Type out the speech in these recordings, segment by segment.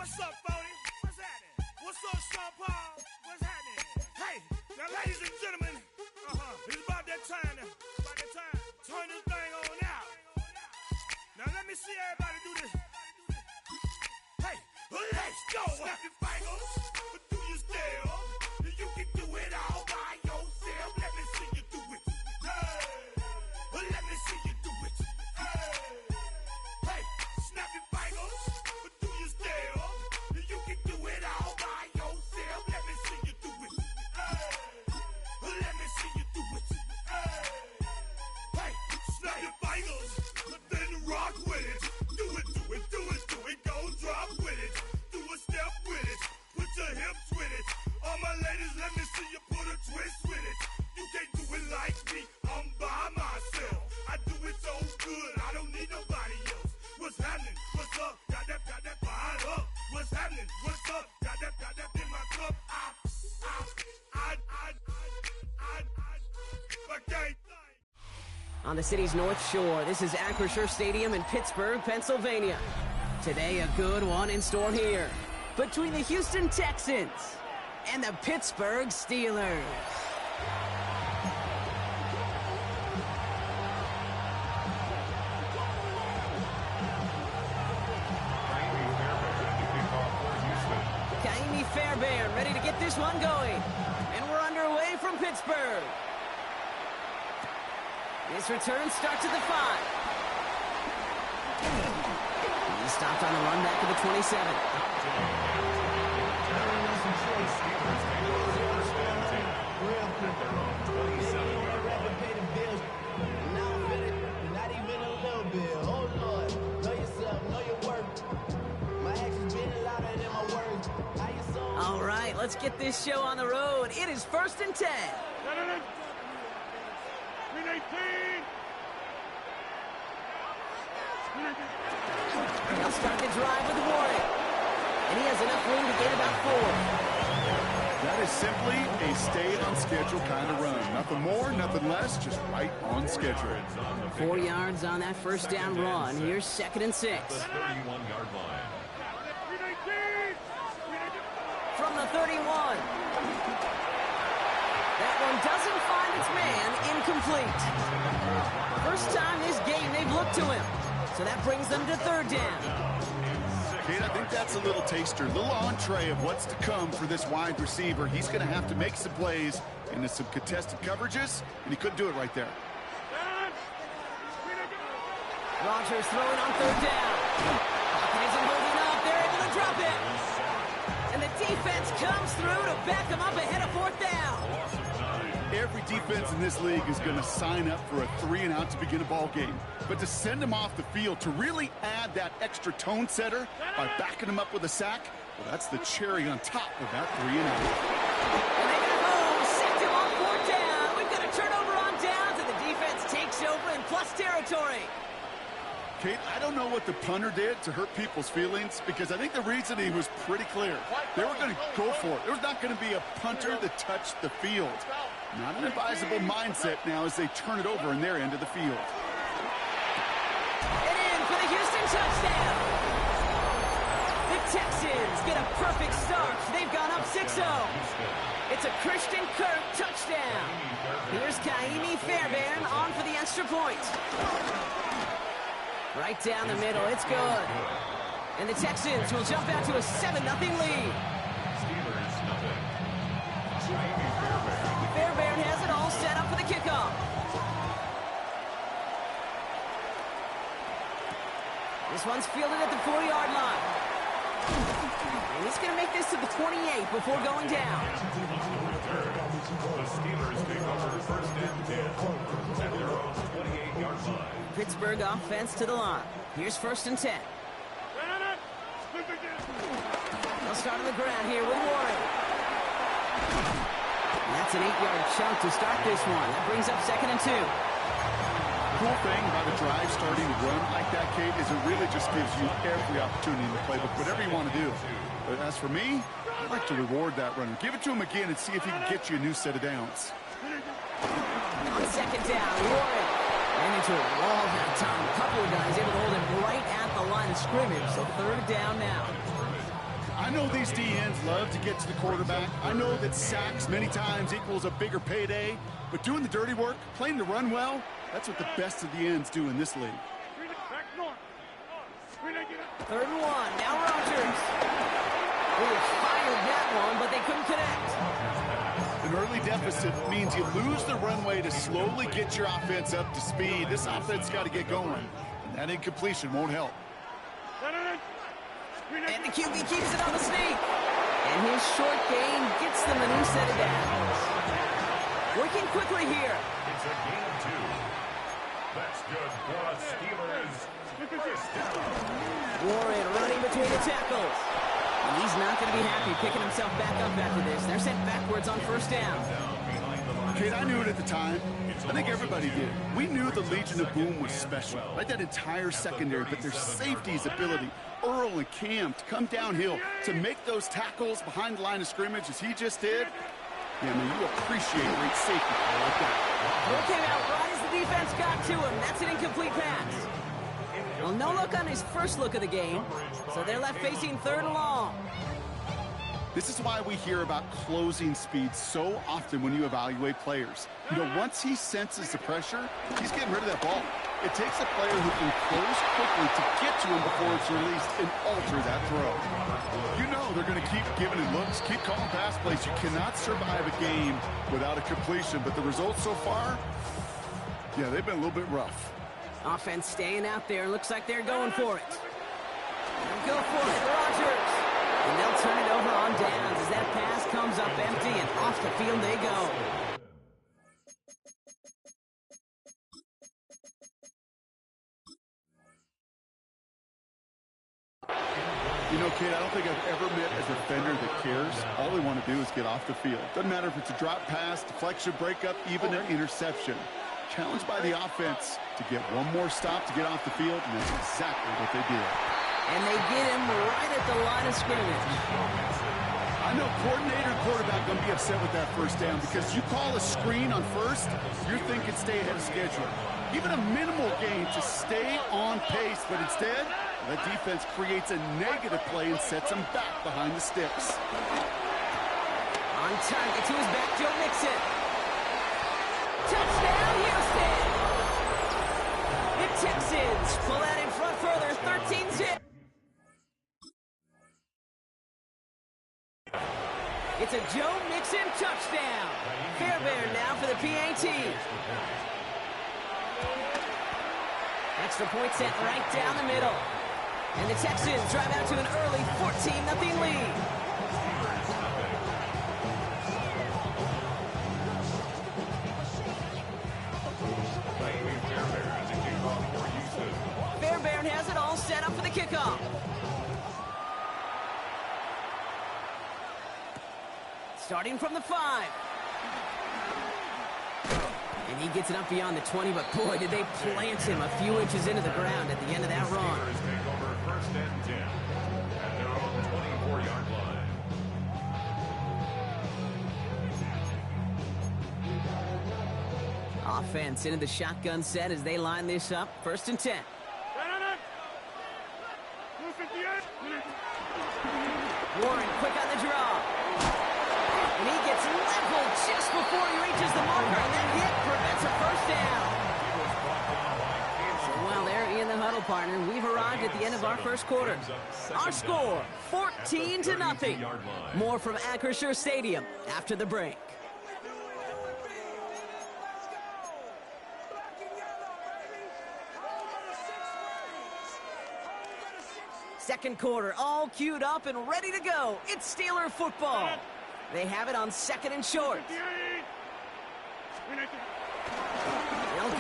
What's up, Bodie? What's happening? What's up, Sean Paul? What's happening? Hey, now, ladies and gentlemen, it's about that time now. About that time. Turn this thing on out. Now, let me see everybody do this. Hey, let's go. Snap your fingers, but do you still? You can do it all by yourself. Let me see you do it. Hey, let me see you do it. Hey, snap your fingers, but do you still? You can do it all by yourself. Let me see you do it. Let me see you do it. Hey, snap your fingers, but then rock with it. Do it, do it, do it, do it. Go drop with it. Do a step with it. Put your hips with it. All my ladies, let me see you put a twist with it. You can't do it like me. I'm by myself. I do it so good. I don't need nobody else. What's happening? What's up? Got that fired up. What's happening? What's up? Got that in my cup. On the city's North Shore, this is Acrisure Stadium in Pittsburgh, Pennsylvania. Today, a good one in store here between the Houston Texans and the Pittsburgh Steelers. Fairbairn ready to get this one going. And we're underway from Pittsburgh. This return starts at the 5. He stopped on the run back to the 27. Not even a little bit. Oh Lord, know yourself, know your worth. My actions been louder than my words. All right, let's get this show on the road. It is 1st and 10. He'll start the drive with Warren. And he has enough room to gain about 4. That is simply a stay-on-schedule kind of run. Nothing more, nothing less, just right on schedule. 4 yards on that first down run. Here's 2nd and 6. The 31-yard line. From the 31. That one doesn't find its man. Incomplete. First time this game they've looked to him. So that brings them to 3rd down. Kate, I think that's a little taster, a little entree of what's to come for this wide receiver. He's going to have to make some plays into some contested coverages, and he couldn't do it right there. Rodgers throwing on 3rd down. Pocket isn't holding up. They're able to drop it. And the defense comes through to back them up ahead of 4th down. Every defense in this league is going to sign up for a 3-and-out to begin a ball game. But to send them off the field, to really add that extra tone setter by backing them up with a sack, well, that's the cherry on top of that 3-and-out. And they got home, sacked him on 4th down. We've got a turnover on downs, and the defense takes over in plus territory. Kate, I don't know what the punter did to hurt people's feelings, because I think the reasoning was pretty clear. They were going to go for it. There was not going to be a punter that touched the field. Not an advisable mindset now as they turn it over in their end of the field. And in for the Houston touchdown. The Texans get a perfect start. They've gone up 6-0. It's a Christian Kirk touchdown. Here's Kaimi Fairbairn on for the extra point. Right down the middle, it's good. And the Texans will jump out to a 7-0 lead. Fairbairn has it all set up for the kickoff. This one's fielded at the 4-yard line. And he's going to make this to the 28 before going down. The Steelers take over 1st and 10 at their own 28-yard line. Pittsburgh offense to the line. Here's 1st and 10. They'll start on the ground here with Warren. And that's an 8-yard chunk to start this one. That brings up 2nd and 2. The cool thing about a drive starting to run like that, Kate, is it really just gives you every opportunity in the playbook, whatever you want to do. But as for me, I'd like to reward that runner. Give it to him again and see if he can get you a new set of downs. On 2nd down, Warren ran into a wall that time. A couple of guys able to hold him right at the line of scrimmage. So 3rd down now. I know these DNs love to get to the quarterback. I know that sacks many times equals a bigger payday, but doing the dirty work, playing the run well, that's what the best of the ends do in this league. 3rd and 1. Now Rodgers. Really fired that one, but they couldn't connect. An early deficit means you lose the runway to slowly get your offense up to speed. This offense got to get going. And that incompletion won't help. And the QB keeps it on the sneak. And his short gain gets them a new set of downs. Working quickly here. It's a gain of 2. That's good for the Steelers. First down. Warren running between the tackles. And he's not going to be happy picking himself back up after this. They're sent backwards on 1st down. Kate, I knew it at the time. I think everybody did. We knew the Legion of Boom was special, like that entire secondary, but their safety's ability, Earl and Cam, to come downhill, to make those tackles behind the line of scrimmage as he just did. Yeah, I mean, you appreciate great safety like that. Throw came out right as the defense got to him. That's an incomplete pass. Well, no look on his first look of the game, so they're left facing 3rd and long. This is why we hear about closing speed so often when you evaluate players. You know, once he senses the pressure, he's getting rid of that ball. It takes a player who can close quickly to get to him before it's released and alter that throw. You know they're going to keep giving him looks, keep calling pass plays. You cannot survive a game without a completion, but the results so far, yeah, they've been a little bit rough. Offense staying out there. Looks like they're going for it. They'll go for it, Rodgers. And they'll turn it over on downs as that pass comes up empty, and off the field they go. You know, Kate, I don't think I've ever met a defender that cares. All they want to do is get off the field. Doesn't matter if it's a drop pass, deflection, breakup, even an interception. Challenged by the offense to get one more stop to get off the field, and that's exactly what they did. And they get him right at the line of scrimmage. I know coordinator and quarterback going to be upset with that 1st down because you call a screen on 1st, you're thinking stay ahead of schedule. Even a minimal gain to stay on pace, but instead, that defense creates a negative play and sets them back behind the sticks. On target to his back, Joe Mixon. Touchdown, Houston! The Texans pull out in front further, 13-zip. It's a Joe Mixon touchdown. Fairbairn now for the PAT. Extra point set right down the middle. And the Texans drive out to an early 14-0 lead. Fairbairn has it all set up for the kickoff. Starting from the 5. And he gets it up beyond the 20, but boy, did they plant him a few inches into the ground at the end of that run. First and 10 at their own 24-yard line. Offense into the shotgun set as they line this up. 1st and 10. Warren quick on the draw. And he gets leveled just before he reaches the marker, and that hit prevents a 1st down. So while they're in the huddle, partner, we've arrived at the end of our 1st quarter. Our score, 14-0. More from Acrisure Stadium after the break. Second quarter, all queued up and ready to go. It's Steeler football. They have it on 2nd and short. They'll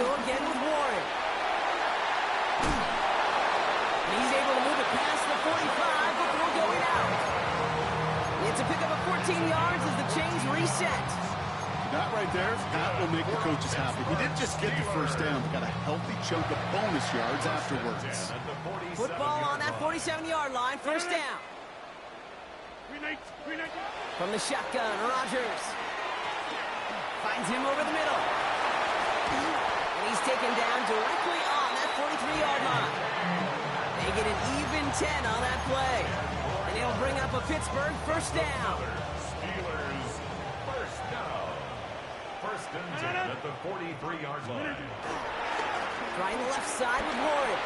go again with Warren. And he's able to move it past the 45 before going out. It's a pickup of 14 yards as the chains reset. That right there, that will make the coaches happy. He didn't just get the 1st down, he got a healthy chunk of bonus yards afterwards. Football on that 47-yard line, 1st down. From the shotgun, Rodgers finds him over the middle. And he's taken down directly on that 43-yard line. They get an even 10 on that play. And he'll bring up a Pittsburgh first down. Steelers first down. First and 10 at the 43-yard line. Trying the left side with Warren.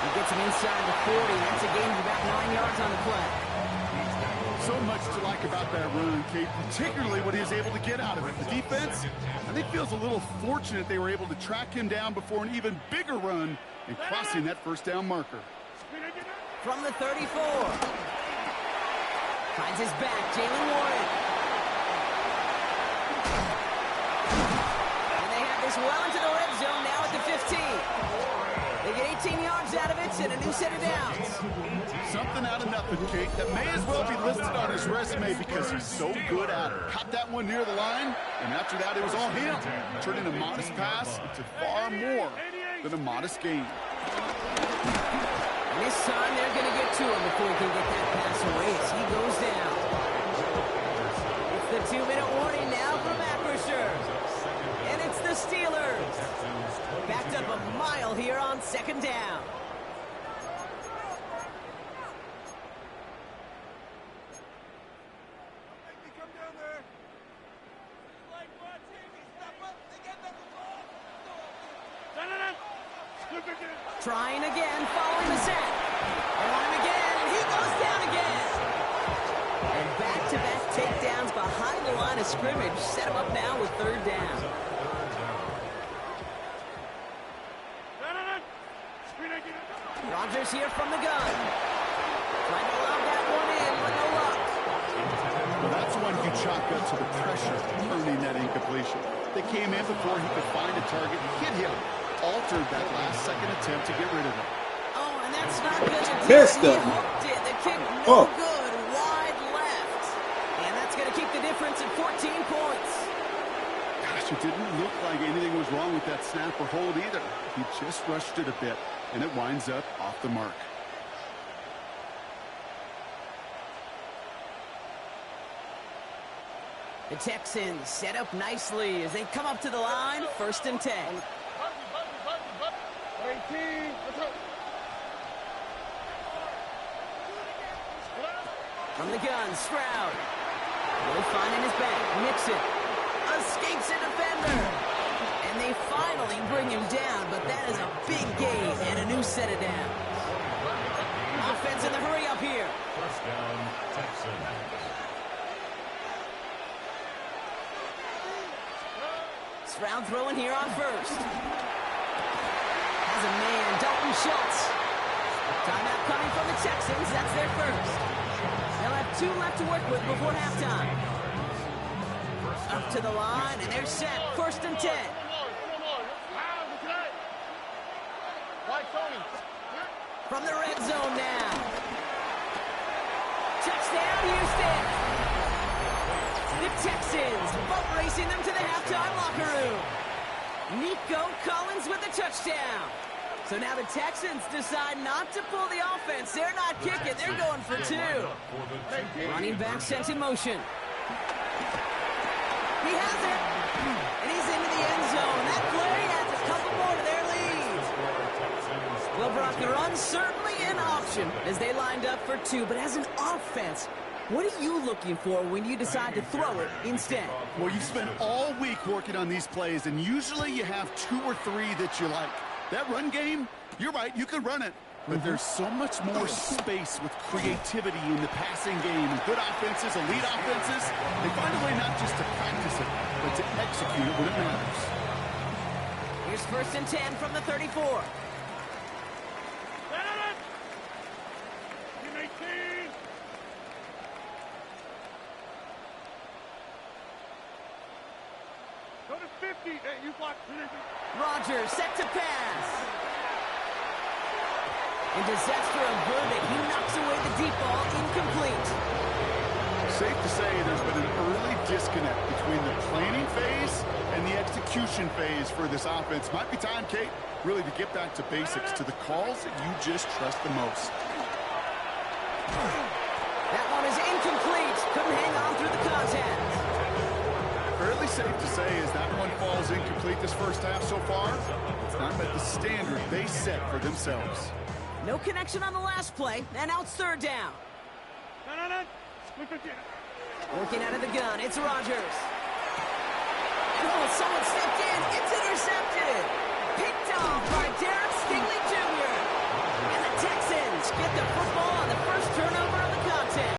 He gets him inside the 40. That's a gain of about 9 yards on the play. So much to like about that run, Kate, particularly what he was able to get out of it. The defense, I think, feels a little fortunate they were able to track him down before an even bigger run and crossing that first down marker. From the 34. Finds his back, Jalen Warren. And they have this well into the red zone now at the 15. They get 18 yards out of it and a new set of downs. Something out of nothing, Kate. That may as well be listed on his resume because he's so good at it. Caught that one near the line, and after that, it was all him. Turning a modest pass into far more than a modest gain. And this time, they're going to get to him before he can get that pass away as he goes down. It's the 2-minute warning now from Acrisure. And it's the Steelers. Backed up a mile here on second down. Trying again, following the set. And on him again, and he goes down again. And back-to-back takedowns behind the line of scrimmage set him up now with third down. Rodgers here from the gun. Trying to lob that one in, but no luck. Well, that's one you chalk up to the pressure earning that incompletion. They came in before he could find a target, hit him, altered that last-second attempt to get rid of it. Oh, and that's not good. Missed He it. hooked it. The kick no good, wide left. And that's going to keep the difference at 14 points. Gosh, it didn't look like anything was wrong with that snap or hold either. He just rushed it a bit, and it winds up off the mark. The Texans set up nicely as they come up to the line, first and 10. From the gun, Stroud. Really finding his back. Nixon escapes a defender. And they finally bring him down, but that is a big gain and a new set of downs. Offense in the hurry up here. First down, Texans. Stroud throwing here on first. Has a man, Dalton Schultz. Timeout coming from the Texans. That's their first. They'll have 2 left to work with before halftime. Up to the line, and they're set. First and 10. From the red zone now. Touchdown, Houston. The Texans boat racing them to the halftime locker room. Nico Collins with the touchdown. So now the Texans decide not to pull the offense. They're not kicking. They're going for 2. Running back sent in motion. He has it. And he's into the end zone. That play adds a couple more to their lead. Well, Brock, the run's certainly an option as they lined up for 2. But as an offense, what are you looking for when you decide to throw it instead? Well, you spend all week working on these plays, and usually you have 2 or 3 that you like. That run game, you're right, you can run it. But there's so much more space with creativity in the passing game. And good offenses, elite offenses, they find a way not just to practice it, but to execute it when it matters. Here's first and 10 from the 34. Go to 50. Hey, you block. Rodgers set to pass. In disaster averted, he knocks away the deep ball, incomplete. Safe to say there's been an early disconnect between the planning phase and the execution phase for this offense. Might be time, Kate, really to get back to basics, to the calls that you just trust the most. That one is incomplete. Couldn't hang on through the contact. Fairly safe to say as that one falls incomplete this first half so far, it's not met the standard they set for themselves. No connection on the last play, and now it's third down. Working out of the gun, it's Rodgers. Oh, someone stepped in. It's intercepted. Picked off by Derek Stingley.